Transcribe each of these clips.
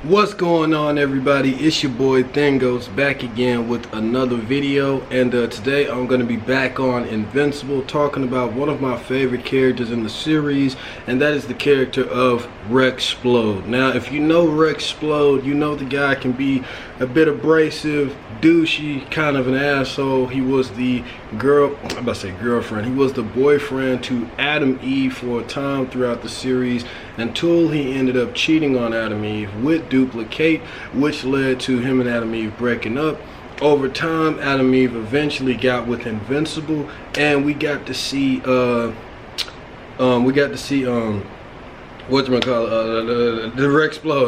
What's going on, everybody? It's your boy Thingos back again with another video, and today I'm going to be back on Invincible, talking about one of my favorite characters in the series, and that is the character of Spode. Now, if you know Spode, you know the guy can be a bit abrasive, douchey, kind of an asshole. He was the girlfriend. He was the boyfriend to Adam Eve for a time throughout the series, until he ended up cheating on Adam Eve with Duplicate, which led to him and Adam Eve breaking up. Over time, Adam Eve eventually got with Invincible, and we got to see the Spode.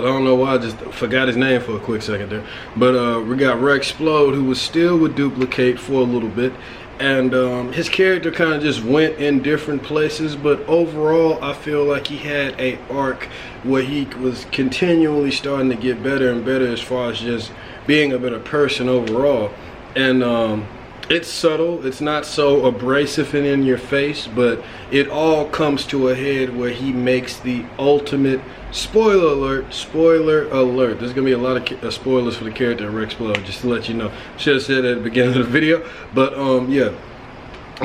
I don't know why I just forgot his name for a quick second there, but we got Spode, who was still with Duplicate for a little bit, and his character kind of just went in different places, but overall I feel like he had a arc where he was continually starting to get better and better as far as just being a better person overall. And it's subtle, it's not so abrasive and in your face, but it all comes to a head where he makes the ultimate spoiler alert. There's gonna be a lot of spoilers for the character of Spode, just to let you know. Should have said that at the beginning of the video, but yeah,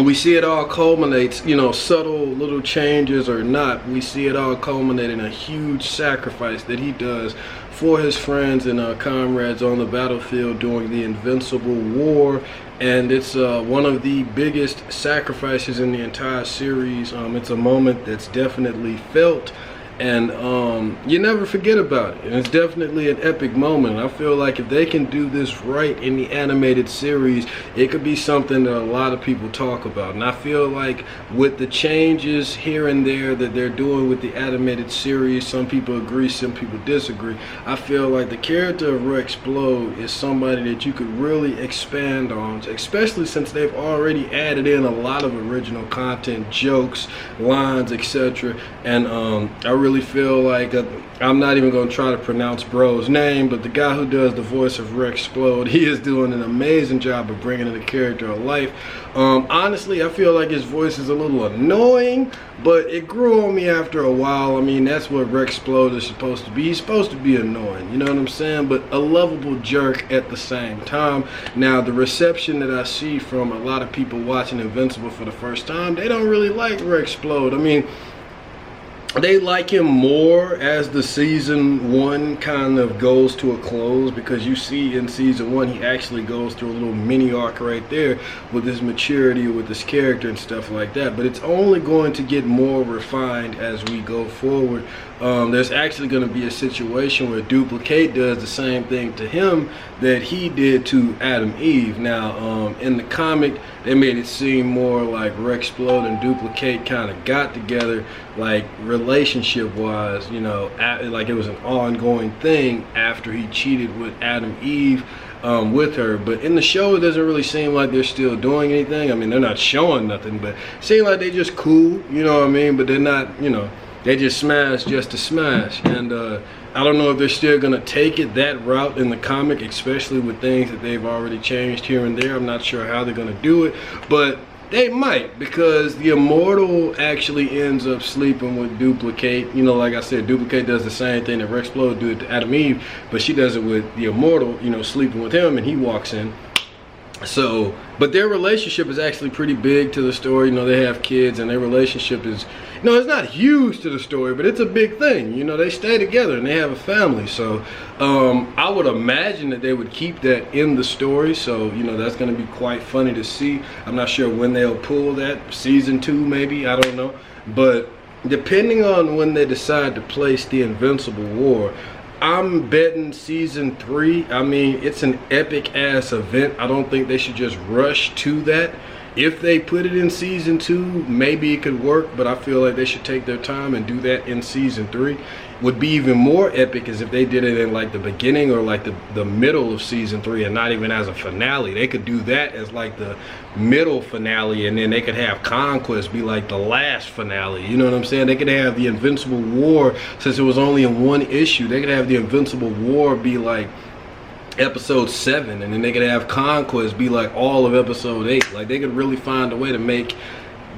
we see it all culminates, you know, subtle little changes or not, we see it all culminate in a huge sacrifice that he does for his friends and comrades on the battlefield during the Invincible War. And it's one of the biggest sacrifices in the entire series. It's a moment that's definitely felt, and you never forget about it, and it's definitely an epic moment. I feel like if they can do this right in the animated series, it could be something that a lot of people talk about. And I feel like with the changes here and there that they're doing with the animated series, some people agree, some people disagree, I feel like the character of Spode is somebody that you could really expand on, especially since they've already added in a lot of original content, jokes, lines, etc. And I really feel like I'm not even going to try to pronounce bro's name, but the guy who does the voice of Spode, he is doing an amazing job of bringing the character to life. Honestly, I feel like his voice is a little annoying, but it grew on me after a while. I mean, that's what Spode is supposed to be. He's supposed to be annoying, you know what I'm saying, but a lovable jerk at the same time. Now, the reception that I see from a lot of people watching Invincible for the first time, they don't really like Spode. I mean, they like him more as the season 1 kind of goes to a close, because you see in season 1 he actually goes through a little mini arc right there with his maturity with his character and stuff like that. But it's only going to get more refined as we go forward. There's actually going to be a situation where Duplicate does the same thing to him that he did to Adam Eve. Now, in the comic, they made it seem more like Spode and Duplicate kind of got together, like relationship wise, you know, like it was an ongoing thing after he cheated with Adam Eve with her. But in the show, it doesn't really seem like they're still doing anything. I mean, they're not showing nothing, but it seems like they just cool, you know what I mean? But they're not, you know, they just smash just to smash. And I don't know if they're still gonna take it that route in the comic, especially with things that they've already changed here and there. I'm not sure how they're gonna do it, but they might, because the Immortal actually ends up sleeping with Duplicate. You know, like I said, Duplicate does the same thing that Spode did to Adam Eve, but she does it with the Immortal, you know, sleeping with him, and he walks in. So, but their relationship is actually pretty big to the story. You know, they have kids, and their relationship is, you know, it's not huge to the story, but it's a big thing. You know, they stay together and they have a family. So I would imagine that they would keep that in the story. So, you know, that's going to be quite funny to see. I'm not sure when they'll pull that. Season 2 maybe, I don't know. But depending on when they decide to place the Invincible War, I'm betting season 3. I mean, it's an epic ass event. I don't think they should just rush to that. If they put it in season 2, maybe it could work, but I feel like they should take their time and do that in season 3. Would be even more epic is if they did it in like the beginning or like the middle of season 3, and not even as a finale. They could do that as like the middle finale, and then they could have Conquest be like the last finale. You know what I'm saying? They could have the Invincible War, since it was only in 1 issue, they could have the Invincible War be like episode 7, and then they could have Conquest be like all of episode 8. Like, they could really find a way to make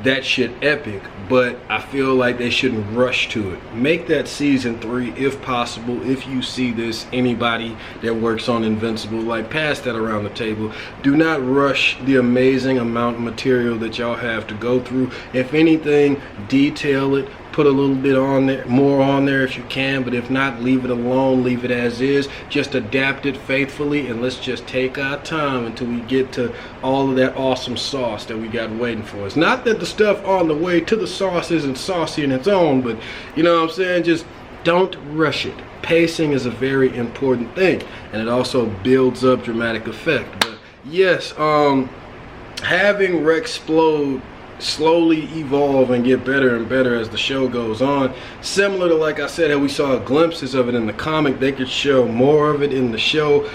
that shit epic, but I feel like they shouldn't rush to it. Make that season 3 if possible. If you see this, anybody that works on Invincible, like, pass that around the table. Do not rush the amazing amount of material that y'all have to go through. If anything, detail it. Put a little bit on there, more on there if you can, but if not, leave it alone, leave it as is. Just adapt it faithfully, and let's just take our time until we get to all of that awesome sauce that we got waiting for us. Not that the stuff on the way to the sauce isn't saucy in its own, but you know what I'm saying? Just don't rush it. Pacing is a very important thing, and it also builds up dramatic effect. But yes, having Rexplode slowly evolve and get better and better as the show goes on, similar to, like I said, how we saw glimpses of it in the comic, they could show more of it in the show.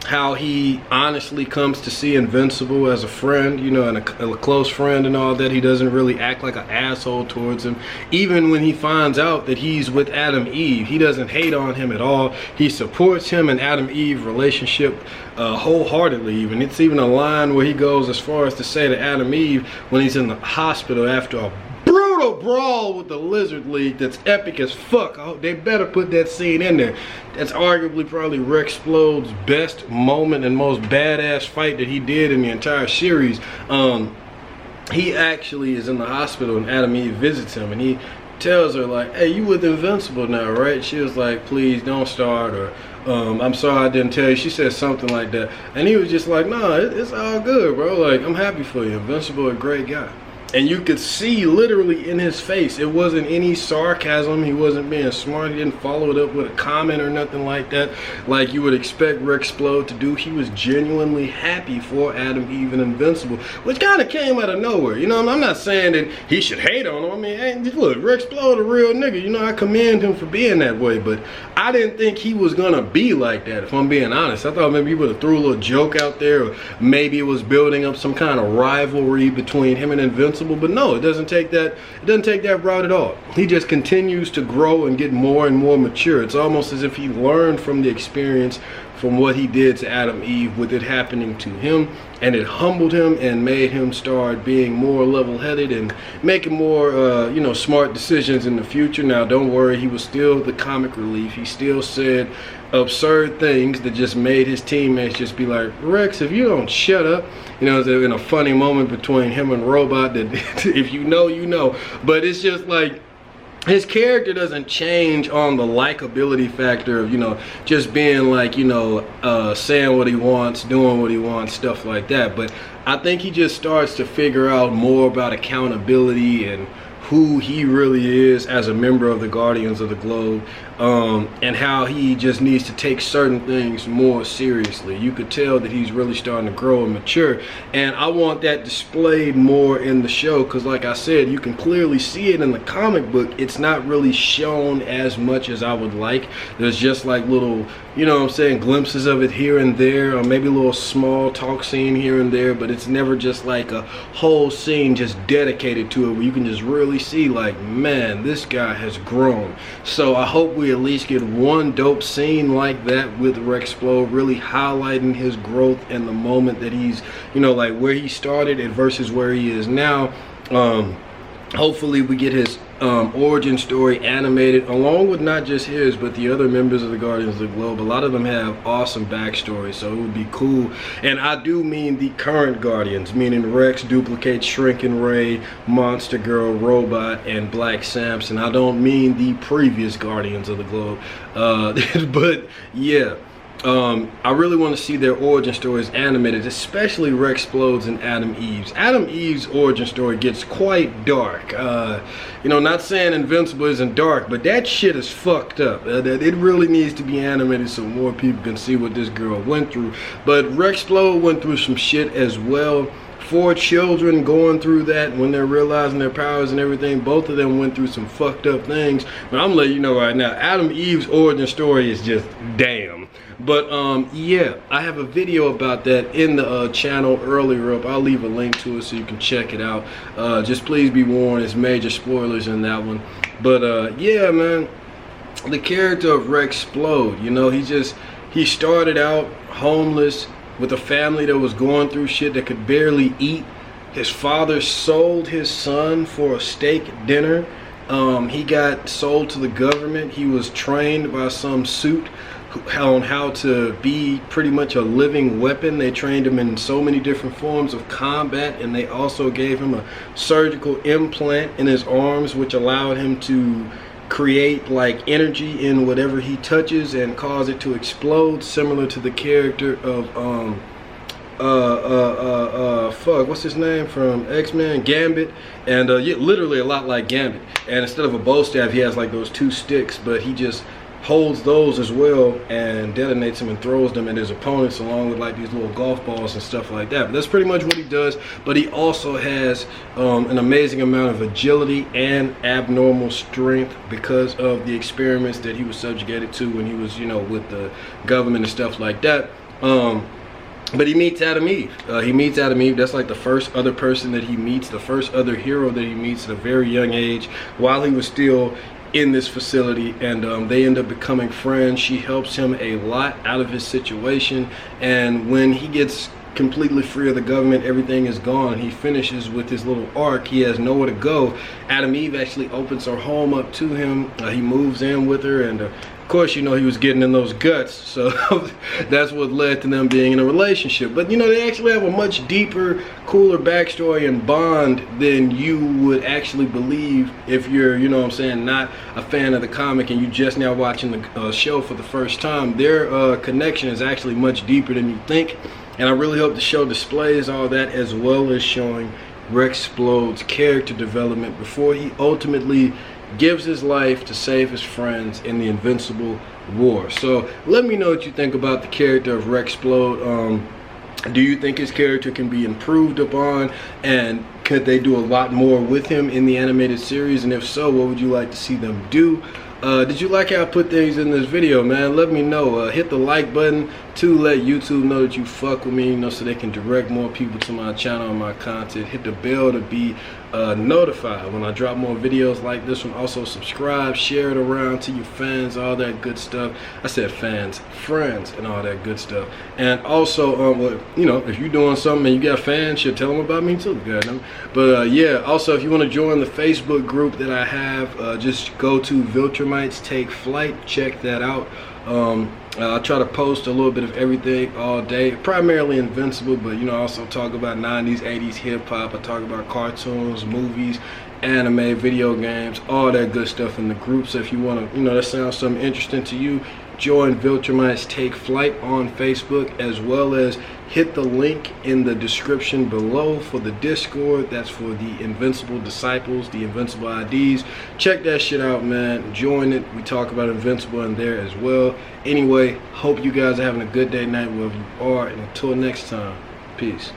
How he honestly comes to see Invincible as a friend, you know, and a close friend and all that. He doesn't really act like an asshole towards him. Even when he finds out that he's with Adam Eve, he doesn't hate on him at all. He supports him and Adam Eve relationship wholeheartedly. Even it's even a line where he goes as far as to say to Adam Eve when he's in the hospital after a brutal brawl with the Lizard League that's epic as fuck. I hope they better put that scene in there. That's arguably probably Rexplode's best moment and most badass fight that he did in the entire series. He actually is in the hospital and Adam Eve visits him and he tells her like, hey, you with Invincible now, right? She was like, please don't start, or I'm sorry I didn't tell you. She said something like that, and he was just like, nah, it's all good, bro. Like, I'm happy for you. Invincible, a great guy. And you could see literally in his face, it wasn't any sarcasm. He wasn't being smart. He didn't follow it up with a comment or nothing like that, like you would expect Rexplode to do. He was genuinely happy for Adam, Eve, and Invincible, which kind of came out of nowhere. You know, I'm not saying that he should hate on him. I mean, hey, look, Rexplode a real nigga. You know, I commend him for being that way, but I didn't think he was gonna be like that, if I'm being honest. I thought maybe he would have threw a little joke out there, or maybe it was building up some kind of rivalry between him and Invincible. But no, it doesn't take that route at all. He just continues to grow and get more and more mature. It's almost as if he learned from the experience from what he did to Adam Eve with it happening to him, and it humbled him and made him start being more level-headed and making more you know, smart decisions in the future. Now don't worry, he was still the comic relief. He still said absurd things that just made his teammates just be like, Rex, if you don't shut up. You know, in a funny moment between him and Robot that if you know, you know. But it's just like, his character doesn't change on the likability factor of, you know, just being like, you know, saying what he wants, doing what he wants, stuff like that. But I think he just starts to figure out more about accountability and who he really is as a member of the Guardians of the Globe, and how he just needs to take certain things more seriously. You could tell that he's really starting to grow and mature, and I want that displayed more in the show, because like I said, you can clearly see it in the comic book. It's not really shown as much as I would like. There's just like little, you know what I'm saying, glimpses of it here and there, or maybe a little small talk scene here and there, but it's never just like a whole scene just dedicated to it where you can just really see like, man, this guy has grown. So I hope we at least get one dope scene like that with Rexplode, really highlighting his growth and the moment that he's, you know, like where he started and versus where he is now. Hopefully we get his origin story animated, along with not just his but the other members of the Guardians of the Globe. A lot of them have awesome backstories, so it would be cool. And I do mean the current Guardians, meaning Rex, Duplicate, Shrinking Ray, Monster Girl, Robot, and Black Samson. I don't mean the previous Guardians of the Globe, but yeah. I really want to see their origin stories animated, especially Rexplode's and Adam Eve's. Adam Eve's origin story gets quite dark. You know, not saying Invincible isn't dark, but that shit is fucked up. It really needs to be animated so more people can see what this girl went through. But Rexplode went through some shit as well. 4 children going through that when they're realizing their powers and everything. Both of them went through some fucked up things. But I'm letting you know right now, Adam Eve's origin story is just damn. But yeah, I have a video about that in the channel earlier up. I'll leave a link to it so you can check it out. Just please be warned, there's major spoilers in that one. But yeah, man, the character of Rexplode, you know, he started out homeless with a family that was going through shit, that could barely eat. his father sold his son for a steak dinner. He got sold to the government. He was trained by some suit on how to be pretty much a living weapon. They trained him in so many different forms of combat, and they also gave him a surgical implant in his arms, which allowed him to create like energy in whatever he touches and cause it to explode, similar to the character of what's his name from X-Men, Gambit. And yeah, literally a lot like Gambit. And instead of a bow staff, he has like those two sticks, but he just holds those as well and detonates them and throws them at his opponents, along with like these little golf balls and stuff like that. But that's pretty much what he does. But he also has an amazing amount of agility and abnormal strength because of the experiments that he was subjugated to when he was, you know, with the government and stuff like that. But he meets Adam Eve. That's like the first other person that he meets, the first other hero that he meets at a very young age while he was still in this facility, and they end up becoming friends. She helps him a lot out of his situation, and when he gets completely free of the government, everything is gone, he finishes with his little arc. He has nowhere to go. Adam Eve actually opens her home up to him. He moves in with her, and of course, you know, he was getting in those guts, so that's what led to them being in a relationship. But you know, they actually have a much deeper, cooler backstory and bond than you would actually believe if you're, you know what I'm saying, not a fan of the comic and you just now watching the show for the first time. Their connection is actually much deeper than you think, and I really hope the show displays all that, as well as showing Rex Spode's character development before he ultimately gives his life to save his friends in the Invincible War. So let me know what you think about the character of Rex Spode. Do you think his character can be improved upon, and could they do a lot more with him in the animated series? And if so, what would you like to see them do? Did you like how I put things in this video, man? Let me know. Hit the like button to let YouTube know that you fuck with me, you know, so they can direct more people to my channel and my content. Hit the bell to be notified when I drop more videos like this one. Also subscribe, share it around to your fans, all that good stuff. I said fans, friends, and all that good stuff. And also, well, you know, if you're doing something and you got fans, you tell them about me too, goddamn. But yeah, also if you want to join the Facebook group that I have, just go to Viltrumites Take Flight. Check that out. I try to post a little bit of everything all day, primarily Invincible, but you know, I also talk about 90s, 80s hip-hop. I talk about cartoons, movies, anime, video games, all that good stuff in the group. So if you want to, you know, that sounds something interesting to you, join Viltrumites Take Flight on Facebook, as well as hit the link in the description below for the Discord. That's for the Invincible Disciples, the Invincible IDs. Check that shit out, man. Join it. We talk about Invincible in there as well. Anyway, hope you guys are having a good day, night, wherever you are. And until next time, peace.